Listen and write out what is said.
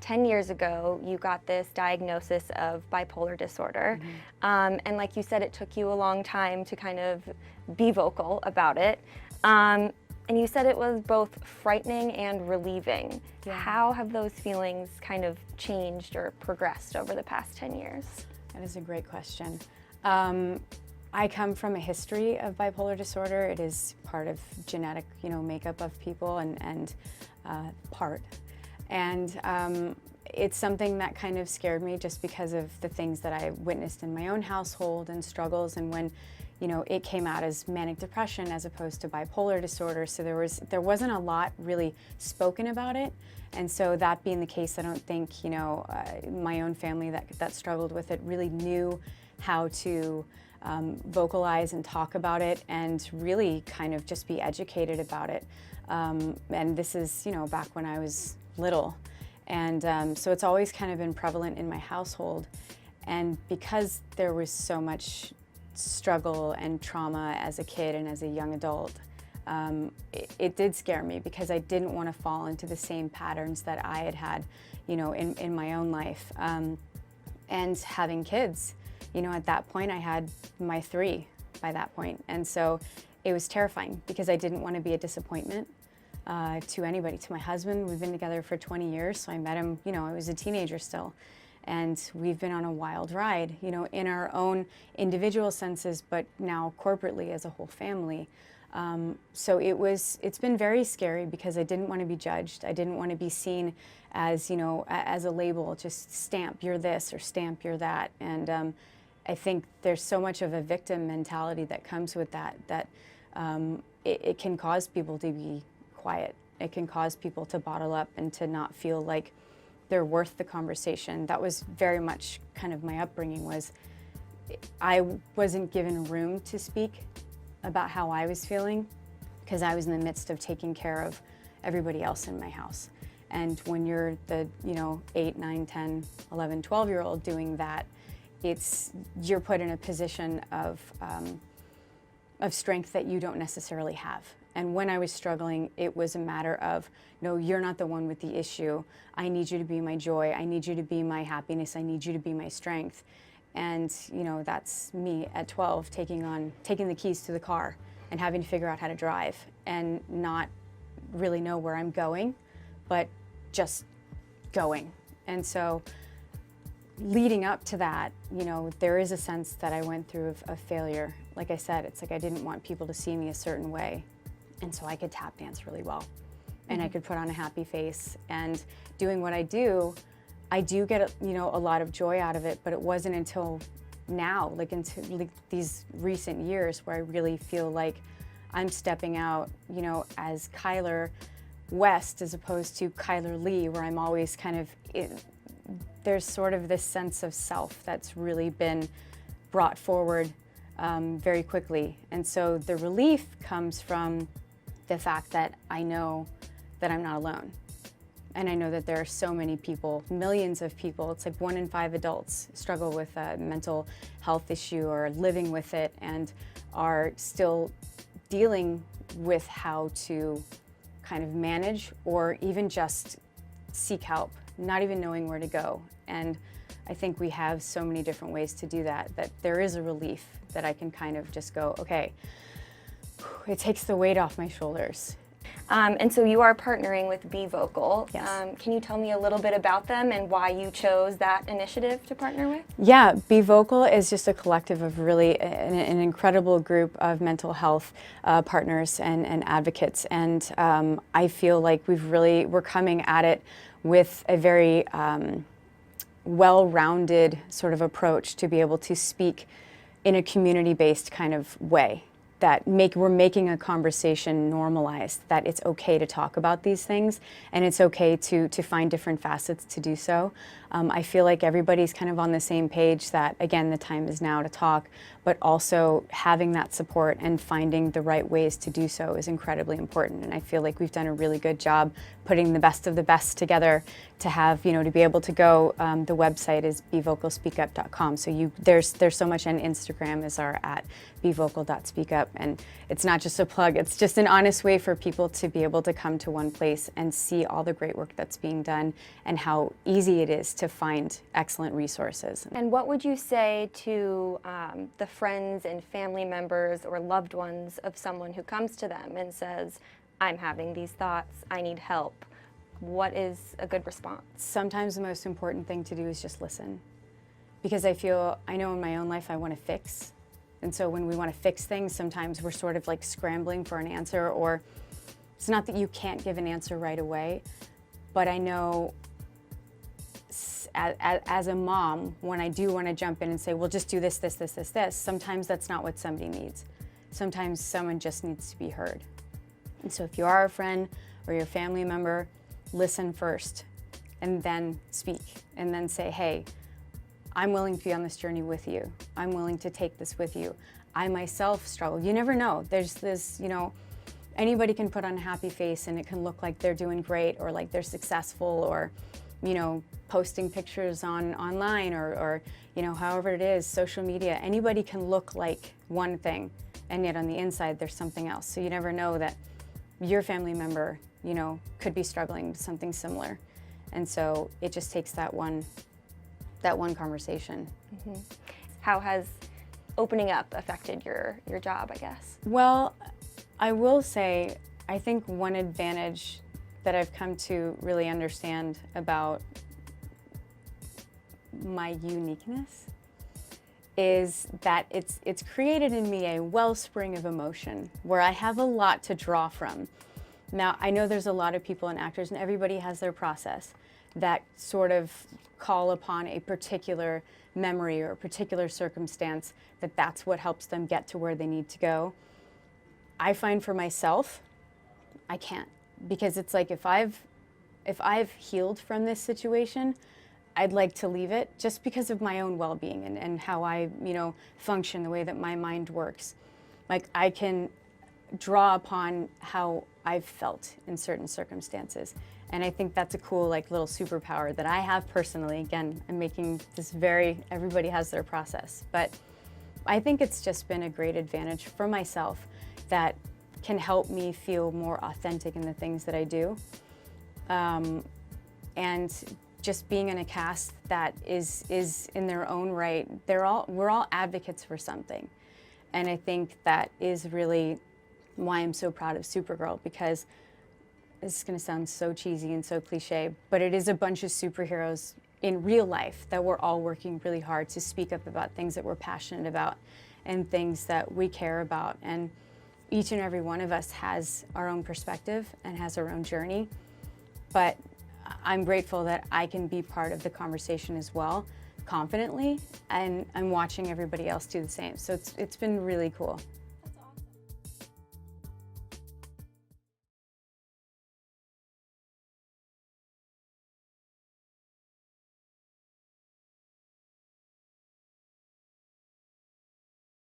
10 years ago, you got this diagnosis of bipolar disorder. And like you said, it took you a long time to kind of be vocal about it. And you said it was both frightening and relieving. Yeah. How have those feelings kind of changed or progressed over the past 10 years? That is a great question. I come from a history of bipolar disorder. It is part of genetic, makeup of people and part. And it's something that kind of scared me just because of the things that I witnessed in my own household and struggles, and when it came out as manic depression as opposed to bipolar disorder, so there wasn't a lot really spoken about it. And so that being the case, I don't think my own family that struggled with it really knew how to vocalize and talk about it and really kind of just be educated about it. And this is back when I was little, and so it's always kind of been prevalent in my household. And because there was so much struggle and trauma as a kid and as a young adult, it did scare me because I didn't want to fall into the same patterns that I had in my own life. And having kids, at that point I had my 3 by that point. And so it was terrifying because I didn't want to be a disappointment to anybody, to my husband. We've been together for 20 years, so I met him, I was a teenager still. And we've been on a wild ride, in our own individual senses, but now corporately as a whole family. So it's been very scary because I didn't want to be judged. I didn't want to be seen as, as a label, just stamp you're this or stamp you're that. And I think there's so much of a victim mentality that comes with that it can cause people to be quiet. It can cause people to bottle up and to not feel like they're worth the conversation. That was very much kind of my upbringing. Was I wasn't given room to speak about how I was feeling because I was in the midst of taking care of everybody else in my house. And when you're the 8, 9, 10, 11, 12-year-old doing that, you're put in a position of strength that you don't necessarily have. And when I was struggling, it was a matter of, no, you're not the one with the issue. I need you to be my joy. I need you to be my happiness. I need you to be my strength. And that's me at 12 taking the keys to the car and having to figure out how to drive and not really know where I'm going, but just going. And so leading up to that, there is a sense that I went through of failure. Like I said, it's like I didn't want people to see me a certain way. And so I could tap dance really well. And I could put on a happy face. And doing what I do get a lot of joy out of it, but it wasn't until now, until these recent years, where I really feel like I'm stepping out, as Chyler West as opposed to Chyler Leigh, where I'm always kind of, there's sort of this sense of self that's really been brought forward very quickly. And so the relief comes from the fact that I know that I'm not alone. And I know that there are so many people, millions of people, it's like 1 in 5 adults struggle with a mental health issue or living with it and are still dealing with how to kind of manage or even just seek help, not even knowing where to go. And I think we have so many different ways to do that there is a relief that I can kind of just go, okay, it takes the weight off my shoulders. And so you are partnering with Be Vocal. Yes. Can you tell me a little bit about them and why you chose that initiative to partner with? Yeah, Be Vocal is just a collective of really an incredible group of mental health partners and advocates. And I feel like we're coming at it with a very well-rounded sort of approach to be able to speak in a community-based kind of way. That we're making a conversation normalized, that it's okay to talk about these things and it's okay to find different facets to do so. I feel like everybody's kind of on the same page that, again, the time is now to talk, but also having that support and finding the right ways to do so is incredibly important. And I feel like we've done a really good job putting the best of the best together to have, you know, to be able to go, the website is bevocalspeakup.com. So there's so much, on Instagram is our @bevocal.speakup, and it's not just a plug, it's just an honest way for people to be able to come to one place and see all the great work that's being done and how easy it is to find excellent resources. And what would you say to the friends and family members or loved ones of someone who comes to them and says, I'm having these thoughts, I need help? What is a good response? Sometimes the most important thing to do is just listen. Because I know in my own life I want to fix. And so when we want to fix things, sometimes we're sort of like scrambling for an answer, or it's not that you can't give an answer right away, but I know as a mom, when I do want to jump in and say, well, just do this, this, this, this, this, sometimes that's not what somebody needs. Sometimes someone just needs to be heard. And so if you are a friend or your family member, listen first and then speak, and then say, hey, I'm willing to be on this journey with you. I'm willing to take this with you. I myself struggle. You never know. There's this, you know, anybody can put on a happy face and it can look like they're doing great, or like they're successful, or, you know, posting pictures online or, you know, however it is, social media. Anybody can look like one thing, and yet on the inside there's something else. So you never know that your family member, you know, could be struggling with something similar. And so it just takes that one conversation. Mm-hmm. How has opening up affected your job, I guess? Well, I will say, I think one advantage that I've come to really understand about my uniqueness is that it's created in me a wellspring of emotion where I have a lot to draw from. Now, I know there's a lot of people and actors, and everybody has their process, that sort of call upon a particular memory or a particular circumstance, that's what helps them get to where they need to go. I find for myself, I can't, because it's like if I've healed from this situation, I'd like to leave it just because of my own well-being and how I, you know, function, the way that my mind works. Like I can draw upon how I've felt in certain circumstances. And I think that's a cool, like, little superpower that I have personally. Again, I'm making this everybody has their process. But I think it's just been a great advantage for myself that can help me feel more authentic in the things that I do. And just being in a cast that is in their own right, we're all advocates for something. And I think that is really why I'm so proud of Supergirl, because this is going to sound so cheesy and so cliche, but it is a bunch of superheroes in real life that we're all working really hard to speak up about things that we're passionate about and things that we care about. And each and every one of us has our own perspective and has our own journey. But I'm grateful that I can be part of the conversation as well, confidently, and I'm watching everybody else do the same. So it's been really cool.